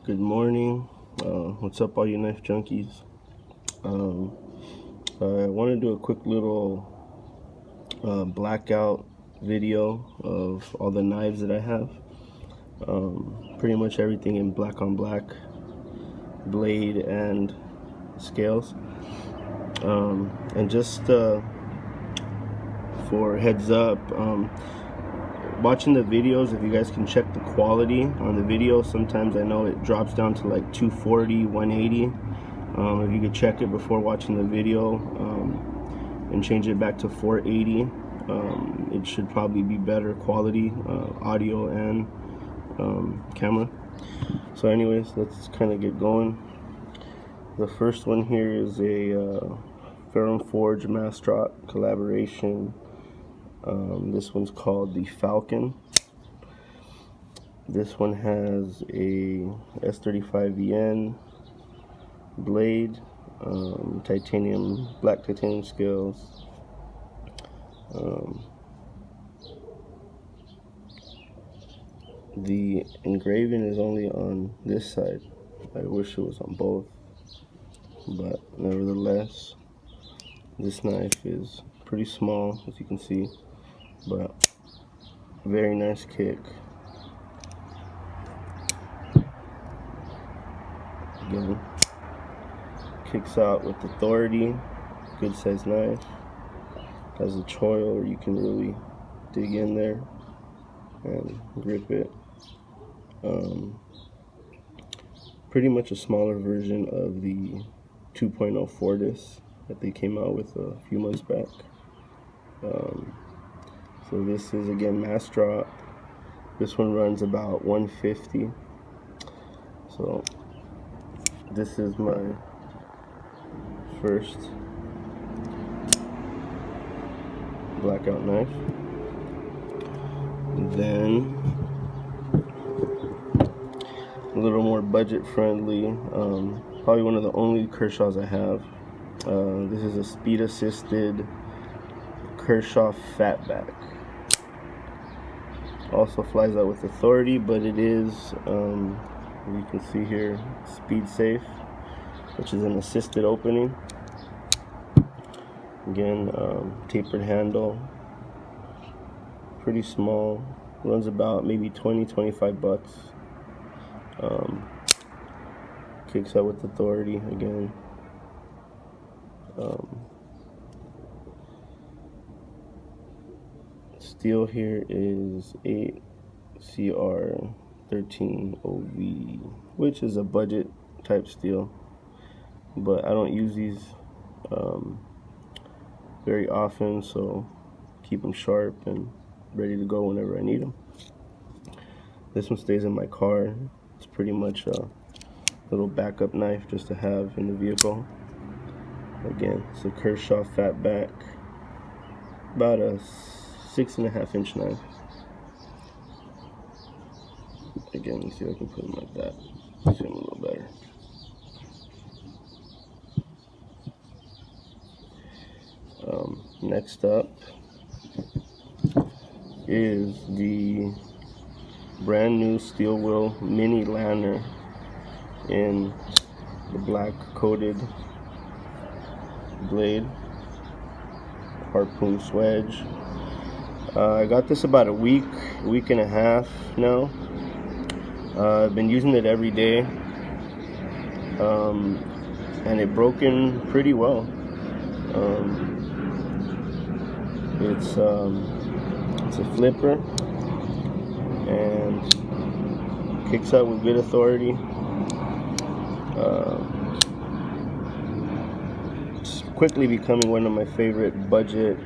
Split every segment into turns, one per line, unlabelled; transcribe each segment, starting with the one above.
Good morning. What's up, all you knife junkies? I want to do a quick little blackout video of all the knives that I have. Pretty much everything in black on black, blade and scales. And just for heads up, watching the videos, if you guys can check the quality on the video, sometimes I know it drops down to like 240, 180. If you could check it before watching the video and change it back to 480, it should probably be better quality audio and camera. So anyways, let's kind of get going. The first one here is a Ferrum Forge Massdrop collaboration. This one's called the Falcon. This one has a S35VN blade, black titanium scales. The engraving is only on this side. I wish it was on both, but nevertheless, this knife is pretty small, as you can see, but very nice kick. Again, kicks out with authority. Good size knife. Has a choil where you can really dig in there and grip it. Pretty much a smaller version of the 2.0 Fortis that they came out with a few months back. So this is again Massdrop. This one runs about 150. So this is my first blackout knife. Then a little more budget friendly, probably one of the only Kershaws I have. This is a speed assisted Kershaw Fatback. Also flies out with authority, but it is, you can see here, speed safe, which is an assisted opening. Again, tapered handle, pretty small, runs about maybe 20-25 bucks. Kicks out with authority again. Steel here is 8 CR13OV, which is a budget type steel, but I don't use these very often, so keep them sharp and ready to go whenever I need them. This one stays in my car. It's pretty much a little backup knife just to have in the vehicle. Again, it's a Kershaw Fatback, about a 6.5-inch knife. Again, let's see if I can put them like that. See them a little better. Next up is the brand new steel wheel mini Lanner in the black coated blade, harpoon swedge. I got this about a week and a half now. I've been using it every day, and it broken pretty well. It's a flipper and kicks out with good authority. It's quickly becoming one of my favorite budget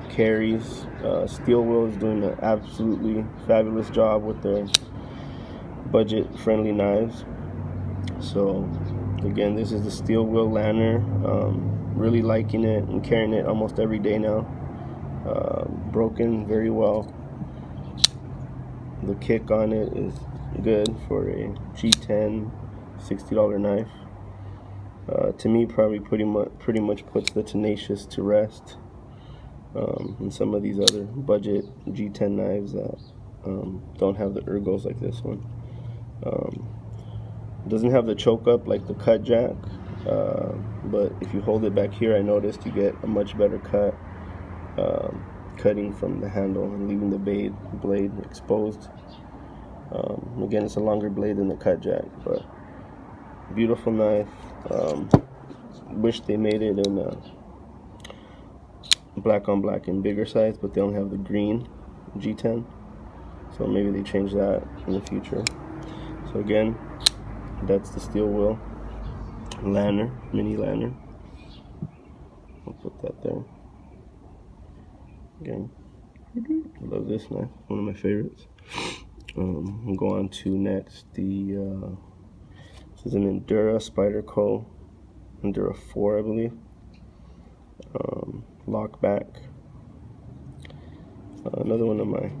carries. Steel Wheel is doing an absolutely fabulous job with their budget friendly knives. So again, this is the Steel Wheel Lanner. Really liking it and carrying it almost every day now. Broken very well. The kick on it is good for a G10 $60 knife. To me, probably pretty much puts the Tenacious to rest. And some of these other budget G10 knives that don't have the ergos like this one. It doesn't have the choke up like the cut jack, but if you hold it back here, I noticed you get a much better cut, cutting from the handle and leaving the blade exposed. Again, it's a longer blade than the cut jack, but beautiful knife. Wish they made it in black on black in bigger size, but they only have the green G10, so maybe they change that in the future. So again, that's the steel wheel Lanner, mini Lanner. I'll put that there. Again, I love this knife, one of my favorites. We'll go on to next the this is an Endura, Spyderco Endura 4, I believe. Lock back. Another one of my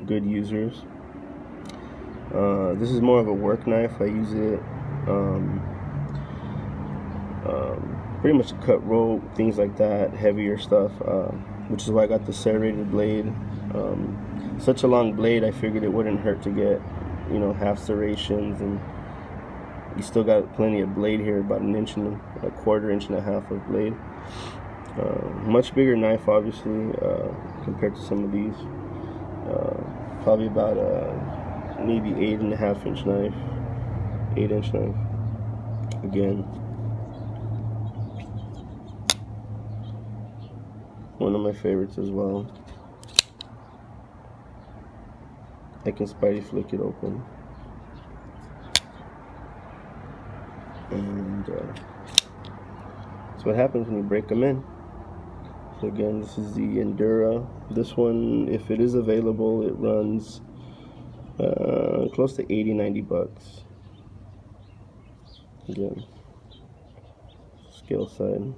good users. This is more of a work knife. I use it pretty much to cut rope, things like that, heavier stuff, which is why I got the serrated blade. Such a long blade, I figured it wouldn't hurt to get, you know, half serrations, and you still got plenty of blade here, about an inch and a quarter, inch and a half of blade. Much bigger knife, obviously, compared to some of these. Probably about maybe 8.5 inch knife, 8-inch knife. Again, one of my favorites as well. I can Spidey flick it open, and that's what happens when you break them in. So again, this is the Endura. This one, if it is available, it runs close to 80-90 bucks. Again, scale side.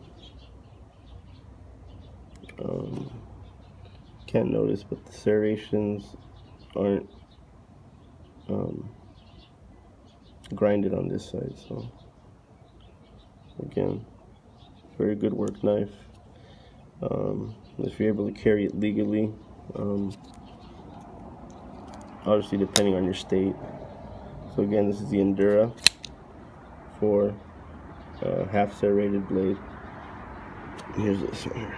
Can't notice, but the serrations aren't grinded on this side. So again, very good work knife. If you're able to carry it legally, obviously depending on your state. So again, this is the Endura for half serrated blade. Here's this one here.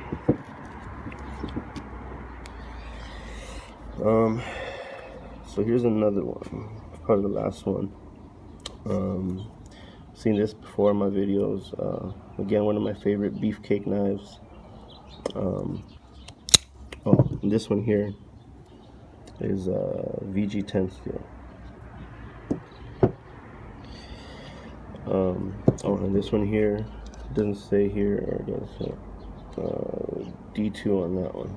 So here's another one, probably the last one. Seen this before in my videos. Again, one of my favorite beefcake knives. This one here is VG10 steel. And this one here doesn't say here, or does it? D2 on that one.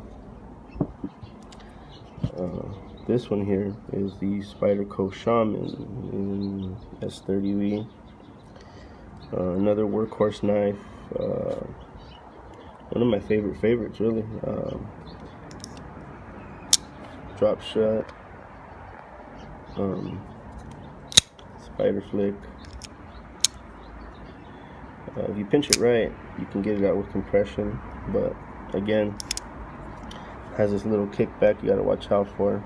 This one here is the Spyderco Shaman in S30V. Another workhorse knife. One of my favorites, really. Drop shut. Spider flick. If you pinch it right, you can get it out with compression, but again, has this little kickback you gotta watch out for.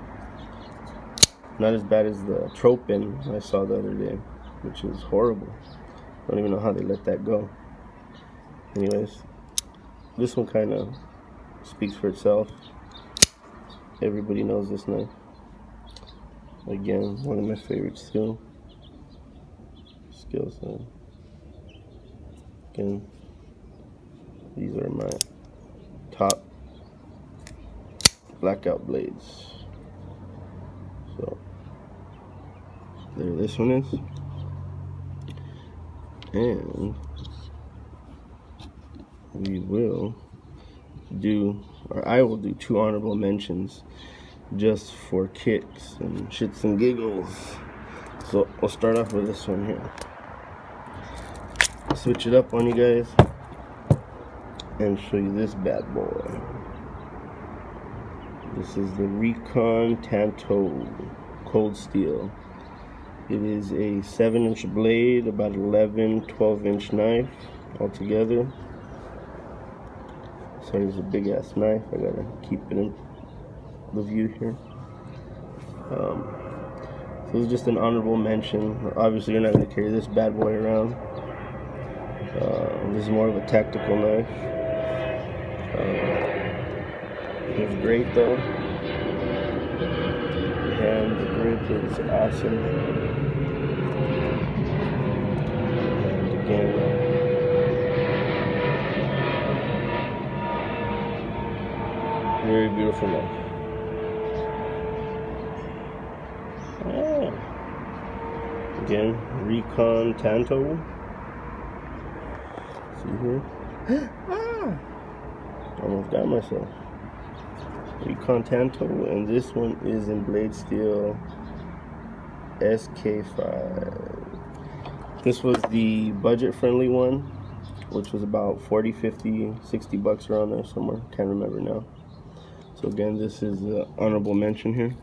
Not as bad as the Tropin I saw the other day, which is horrible. I don't even know how they let that go. Anyways, this one kind of speaks for itself. Everybody knows this knife. Again, one of my favorites still. Skill set. Again, these are my top blackout blades. So there this one is, and we will do, or I will do, 2 honorable mentions just for kicks and shits and giggles. So we'll start off with this one here. Switch it up on you guys and show you this bad boy. This is the Recon Tanto cold steel. It is a 7-inch blade, about 12-inch knife altogether. Sorry, it's a big ass knife. I gotta keep it in the view here. So it's just an honorable mention. Obviously, you're not going to carry this bad boy around. This is more of a tactical knife. It's great though, and the grip is awesome. And again, very beautiful knife. Again, Recon Tanto. See here? Almost got myself. Recon Tanto, and this one is in blade steel SK5. This was the budget friendly one, which was about 40, 50, 60 bucks around there somewhere. Can't remember now. So again, this is the honorable mention here.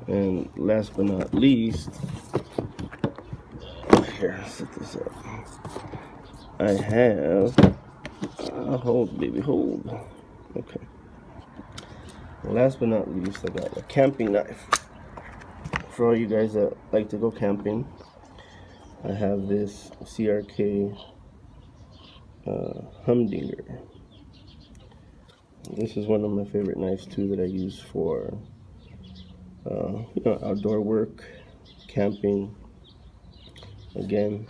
And last but not least, here, set this up. I have, hold baby, hold. Okay. Last but not least, I got a camping knife. For all you guys that like to go camping, I have this CRKT Humdinger. This is one of my favorite knives too that I use for you know, outdoor work, camping. Again,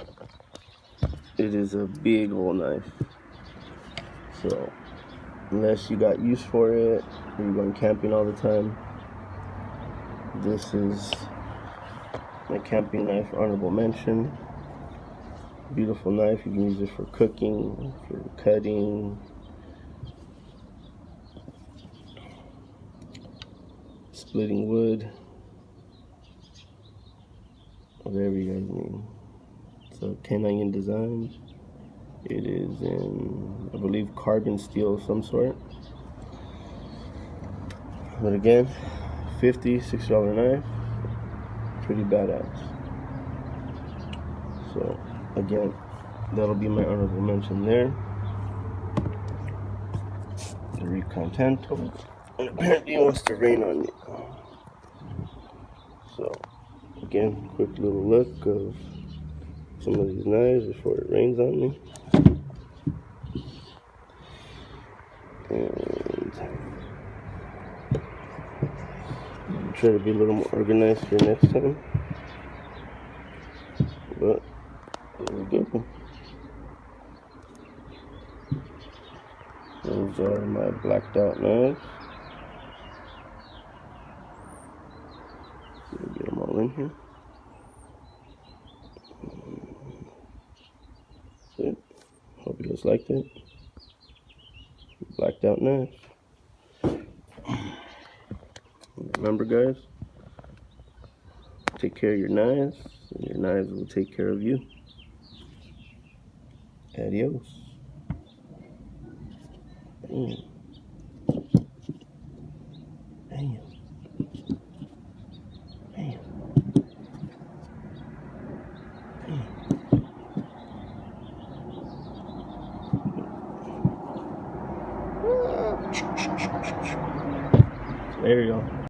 it is a big old knife. So unless you got use for it or you're going camping all the time, this is my camping knife, honorable mention. Beautiful knife. You can use it for cooking, for cutting, splitting wood, whatever you guys need. It's a Canadian design. It is in, I believe, carbon steel of some sort. But again, $50, $60 knife, pretty badass. So again, that'll be my honorable mention there. The Recon Tanto, and apparently it wants to rain on me. So again, quick little look of some of these knives before it rains on me. And try to be a little more organized here next time. But there we go. Those are my blacked out knives. Let me get them all in here. That's it. Hope you guys liked it. Blacked out knives. Remember, guys, take care of your knives, and your knives will take care of you. Adios. Damn. Damn. Damn. Damn. There you go.